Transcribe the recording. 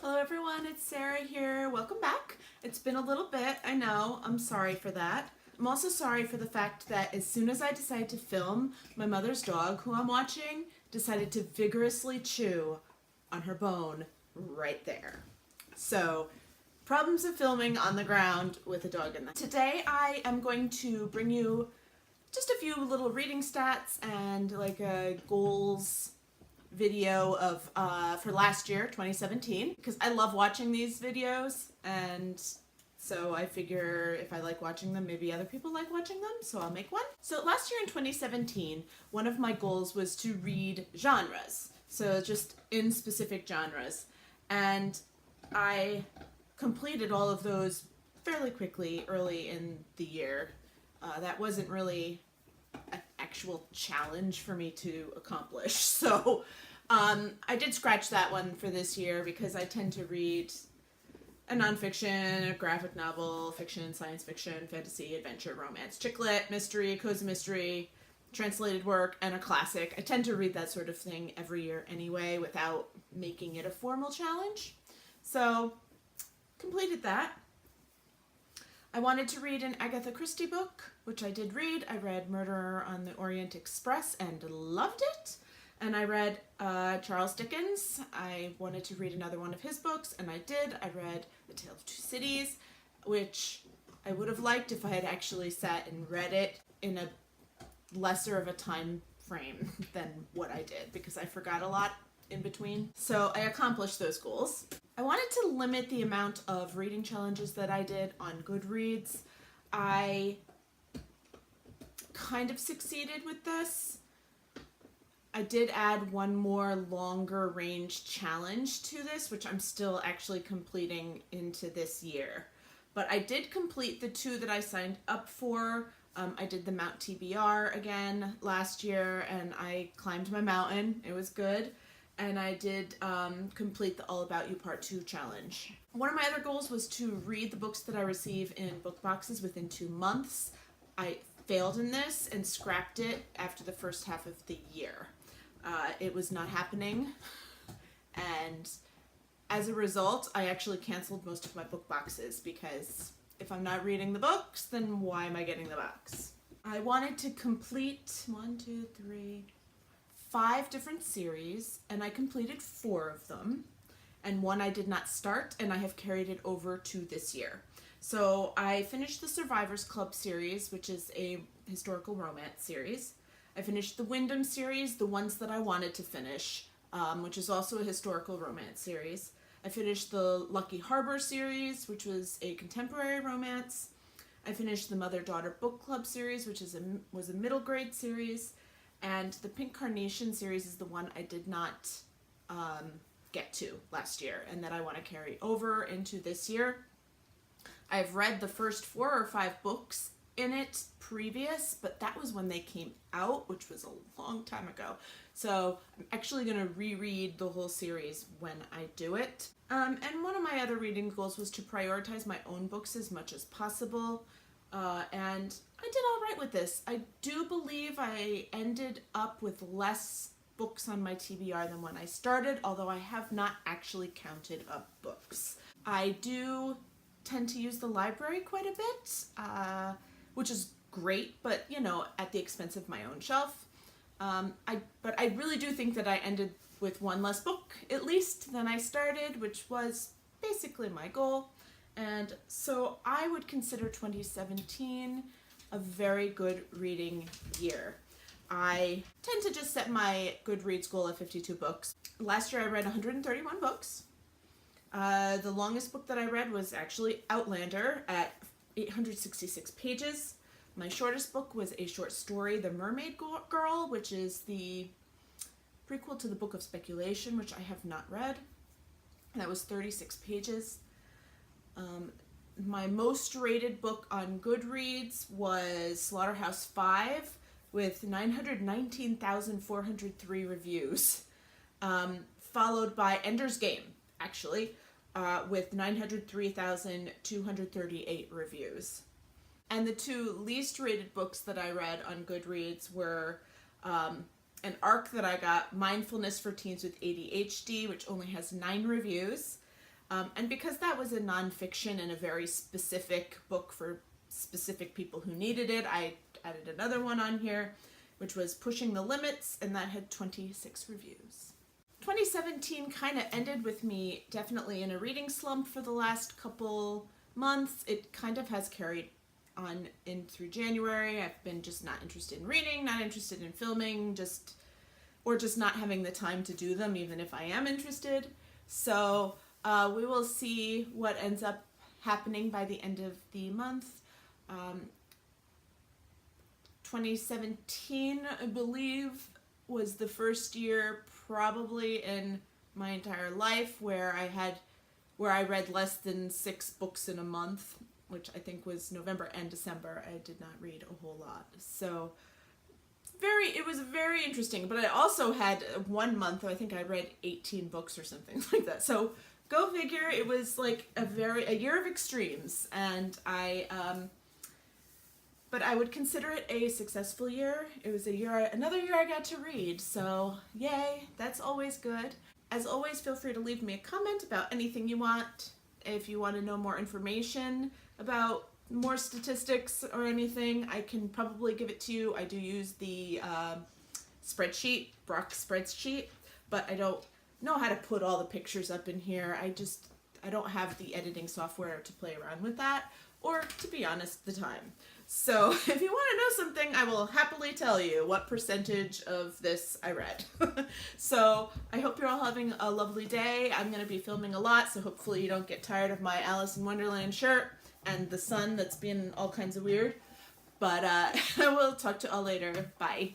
Hello everyone, it's Sarah here. Welcome back. It's been a little bit, I know. I'm sorry for that. I'm also sorry for the fact that as soon as I decided to film, my mother's dog, who I'm watching, decided to vigorously chew on her bone right there. So, problems of filming on the ground with a dog in there. Today I am going to bring you just a few little reading stats and like a goals video of for last year, 2017, because I love watching these videos, and so I figure if I like watching them, maybe other people like watching them, so I'll make one. So last year in 2017, one of my goals was to read genres, so just in specific genres, and I completed all of those fairly quickly early in the year. That wasn't really an actual challenge for me to accomplish. So I did scratch that one for this year because I tend to read a nonfiction, a graphic novel, fiction, science fiction, fantasy, adventure, romance, chick lit, mystery, cozy mystery, translated work, and a classic. I tend to read that sort of thing every year anyway without making it a formal challenge. So completed that. I wanted to read an Agatha Christie book, which I did read. I read Murder on the Orient Express and loved it. And I read Charles Dickens. I wanted to read another one of his books, and I did. I read The Tale of Two Cities, which I would have liked if I had actually sat and read it in a lesser of a time frame than what I did, because I forgot a lot in between. So I accomplished those goals. I wanted to limit the amount of reading challenges that I did on Goodreads. I kind of succeeded with this. I did add one more longer range challenge to this, which I'm still actually completing into this year. But I did complete the two that I signed up for. I did the Mount TBR again last year, and I climbed my mountain. It was good. And I did complete the All About You Part 2 challenge. One of my other goals was to read the books that I receive in book boxes within 2 months. I failed in this and scrapped it after the first half of the year. It was not happening, and as a result, I actually canceled most of my book boxes, because if I'm not reading the books, then why am I getting the box? I wanted to complete 5 different series, and I completed 4 of them, and one I did not start, and I have carried it over to this year. So I finished the Survivors Club series, which is a historical romance series. I finished the Wyndham series, the ones that I wanted to finish, which is also a historical romance series. I finished the Lucky Harbor series, which was a contemporary romance. I finished the Mother-Daughter Book Club series, which was a middle grade series. And the Pink Carnation series is the one I did not get to last year, and that I want to carry over into this year. I've read the first 4 or 5 books in it previous, but that was when they came out, which was a long time ago. So I'm actually going to reread the whole series when I do it. And one of my other reading goals was to prioritize my own books as much as possible. And I did all right with this. I do believe I ended up with less books on my TBR than when I started, although I have not actually counted up books. I do tend to use the library quite a bit, which is great, but you know, at the expense of my own shelf. But I really do think that I ended with 1 less book, at least, than I started, which was basically my goal. And so I would consider 2017 a very good reading year. I tend to just set my Goodreads goal at 52 books. Last year I read 131 books. The longest book that I read was actually Outlander at 866 pages. My shortest book was a short story, The Mermaid Girl, which is the prequel to the Book of Speculation, which I have not read. That was 36 pages. My most rated book on Goodreads was Slaughterhouse-Five with 919,403 reviews, followed by Ender's Game, actually, with 903,238 reviews. And the 2 least rated books that I read on Goodreads were an ARC that I got, Mindfulness for Teens with ADHD, which only has 9 reviews, And because that was a nonfiction and a very specific book for specific people who needed it, I added another one on here, which was Pushing the Limits, and that had 26 reviews. 2017 kind of ended with me definitely in a reading slump for the last couple months. It kind of has carried on in through January. I've been just not interested in reading, not interested in filming, just not having the time to do them, even if I am interested. So we will see what ends up happening by the end of the month. 2017, I believe, was the first year probably in my entire life where I read less than 6 books in a month, which I think was November and December. I did not read a whole lot. So it was very interesting, but I also had 1 month, I think I read 18 books or something like that. So go figure, it was like a year of extremes, and but I would consider it a successful year. It was another year I got to read, so yay, that's always good. As always, feel free to leave me a comment about anything you want. If you want to know more information about more statistics or anything, I can probably give it to you. I do use the spreadsheet, Brock spreadsheet, but I don't know how to put all the pictures up in here. I don't have the editing software to play around with that, or to be honest, the time. So if you want to know something, I will happily tell you what percentage of this I read. So I hope you're all having a lovely day. I'm going to be filming a lot, so hopefully you don't get tired of my Alice in Wonderland shirt and the sun that's being all kinds of weird. But I will talk to you all later. Bye.